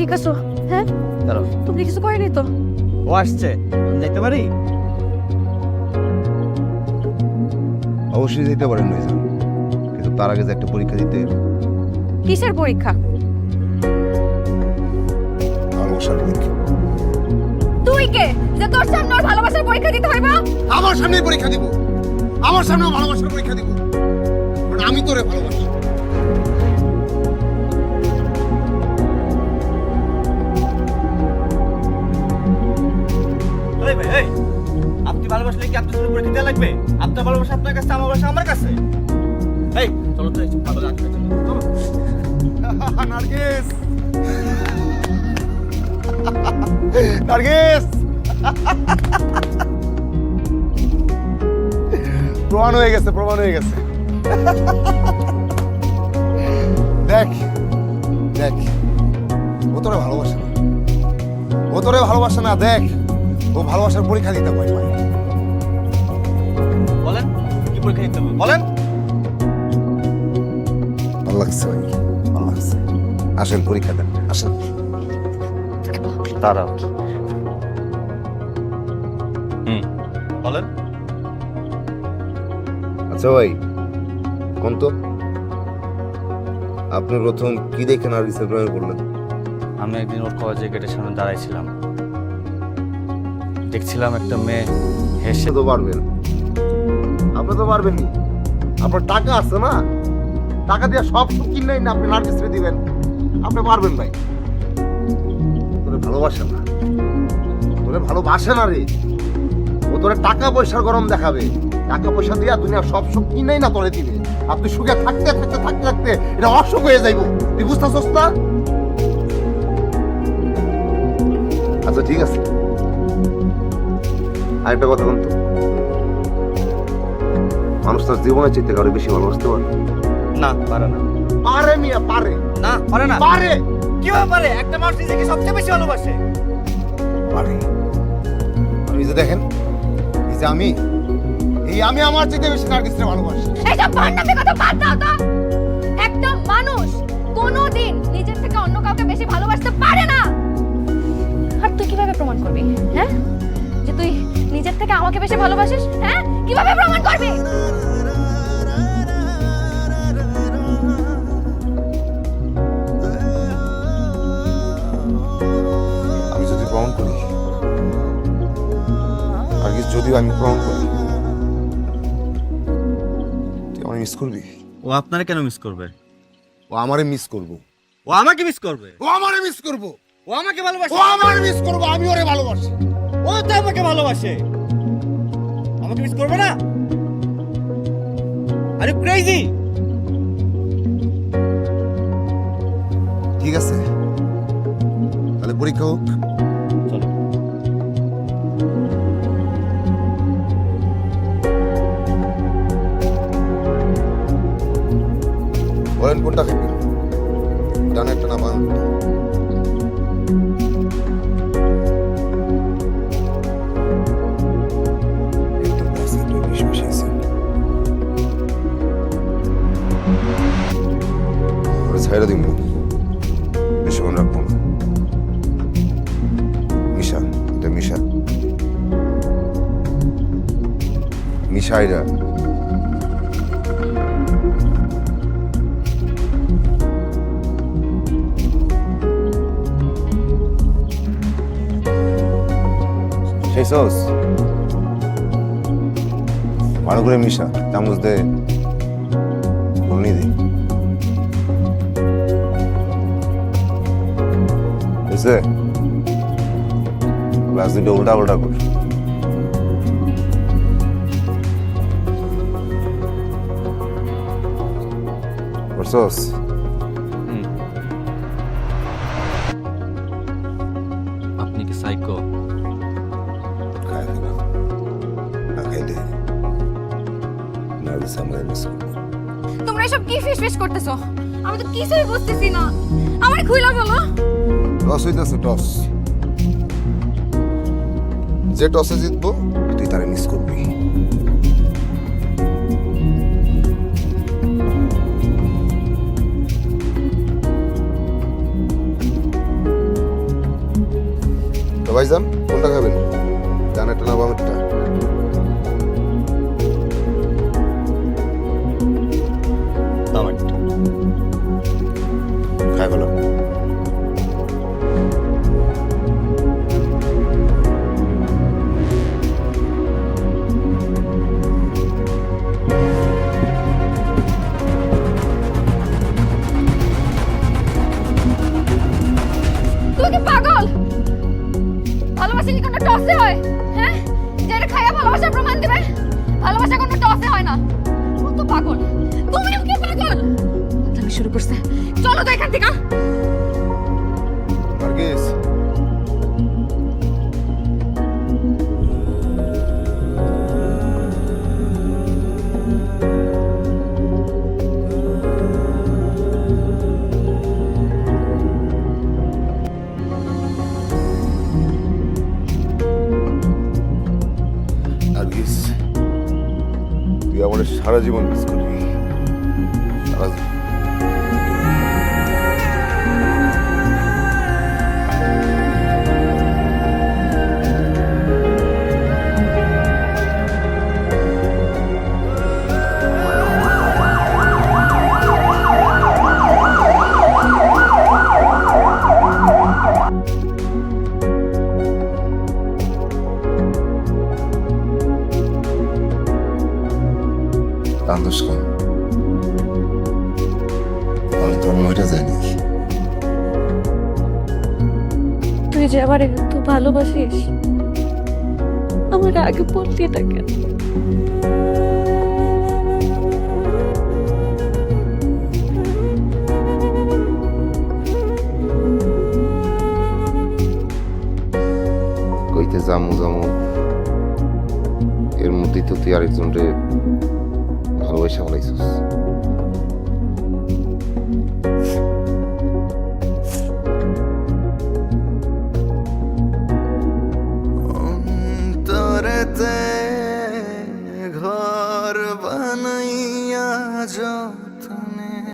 ঠিক আছো? হ্যাঁ, দাঁড়াও, তুমি কিছু করেনি তো? ও আসছে, আমি যাইতে পারি? অবশ্যই যেতে পারেন ভাইজান, কিন্তু তার আগে যে একটা পরীক্ষা দিতে হবে। কিসের পরীক্ষা? ভালোবাসার পরীক্ষা। তুই কে যে তোর সামনে ওর ভালোবাসার পরীক্ষা দিতে হইবা? আমার সামনে পরীক্ষা দিব, আমার সামনে ভালোবাসার পরীক্ষা দিব, কারণ আমি তোরে ভালোবাসি। এই ভাই, এই, আপনি ভালোবাসলে কি আপনার সাথে পরীক্ষা দেওয়া লাগবে? আপনার ভালোবাসা আপনার কাছে, আমার ভালোবাসা আমার কাছে। এই চলো তো, এই ভালো লাগবে, চলো। নার্গিস, নার্গিস, প্রমাণ হয়ে গেছে, প্রমাণ হয়ে গেছে। দেখ দেখ, ও তোরে ভালোবাসে না, ও তোরে ভালোবাসে না। দেখ, ও ভালোবাসার পরীক্ষা দিতে ভয় পায়। বলেন কি পরীক্ষা দিতে হবে বলেন। ভালো লাগছে ভাই, ভালো লাগছে। আসেন পরীক্ষা দেন, আসেন। দাঁড়াও। বলেন। আচ্ছা ভাই, কোন তো আপনি প্রথম কি দেখে নার্গিসের প্রেমে পড়লেন? আমি একদিন ওর কলেজের গেটের সামনে দাঁড়াইছিলাম, দেখছিলাম একটা মেয়ে হেসে। সে তো পারবেন, আপনি তো পারবেনই। আপনার টাকা আছে না, টাকা দিয়ে সব কিনেই না আপনি নার্গিসকে দিবেন, আপনি পারবেন ভাই। তোরে ভালোবাসে না, তোরে ভালোবাসে না রে। ও তোরে টাকা পয়সার গরম দেখাবে, টাকা পয়সা দিয়া দুনিয়া সব সুখ কিনেই না তোরে দিবে। আপনি সুখে থাকতে থাকতে থাকতে থাকতে এটা অসুখ হয়ে যাইব। তুই বুঝতেছস না? আচ্ছা ঠিক আছে, আরেকটা কথা বলতো, মানুষ তার জীবনের চিন্তা করে বেশি ভালোবাসতে পারে না, পারে না। পারে মিয়া, পারে না, পারে না। পারে কিভাবে পারে? একটা মানুষ নিজেকে সবচেয়ে বেশি ভালোবাসে। পারে। আপনি যে দেখেন, এই যে আমি আমার চেয়ে বেশি নার্গিসকে ভালোবাসি। এইসব বান্নামি কথা বাদ দাও তো। একটা মানুষ কোনোদিন নিজের থেকে অন্য কাউকে বেশি ভালোবাসতে পারে না। আর তুই কিভাবে প্রমাণ করবি, হ্যাঁ, যে তুই নিজের থেকে আমাকে বেশি ভালোবাসিস? হ্যাঁ, কিভাবে প্রমাণ করবি? আমি যদি প্রমাণ করি, নার্গিস যদিও আমি প্রমাণ করি, তুই আমাকে মিস করবি? ও আপনারে কেন মিস করবে? ও আমারে মিস করবো, ও আমাকে মিস করবে। ও আমারে মিস করবো, ও আমাকে ভালোবাসে। ও আমারে মিস করবো, আমি ওরে ভালোবাসি। ও তো আমাকে ভালোবাসে, আমাকে মিস করবে না? আরে ক্রেজি। ঠিক আছে, তাহলে পরীক্ষা হোক। চলো। বলেন কোনটা খাবেন, ডান একটা না বাম? ছাইরা দিব, বেশিক্ষণ রাখবো না। মিশা, এটা মিশা, মিশা এটা। সেই সস ভালো করে মিশা, চামচ দে, ঘূর্ণি দে। বুঝছে? গ্লাস দুটো উল্টা উল্টা কর। করছস? আপনি কি সাইকো? খায় না, না খাইলে নার্গিস আমাদের মিস করবে। তোমরা এসব কি ফিসফিস করতেছো? আমি তো কিছুই বুঝতেছি না। আমার খুইলা বলো। টস হইতেছে, টস। যে টসে জিতবো তুই তারে মিস করবি। ভাইজান কোনটা খাবেন, ডানেরটা না বামেরটা? আমারটা। খাই ভালো। তুই কি পাগল? ভালোবাসা কি কোনো টসে হয়? হ্যাঁ, যে এটা খাইয়া ভালোবাসার প্রমাণ দিবে? ভালোবাসা কোনো টসে হয় না। ও তো পাগল, তুমিও কি পাগল? আমি শুরু করছে, চলো তো এখান থেকে। নার্গিস, নার্গিস, তুই আমার সারা জীবন মিস করবি, সারা জীবন। কান্দোস কেন? আমি তোর মইটা জানি। তুই যে আমার এত ভালোবাসিস, আমার আগে বললি না কেন? কইতে জামু জামু এর মধ্যেই তো তুই আরেকজন রে ভালোবাসা বলাইছিস।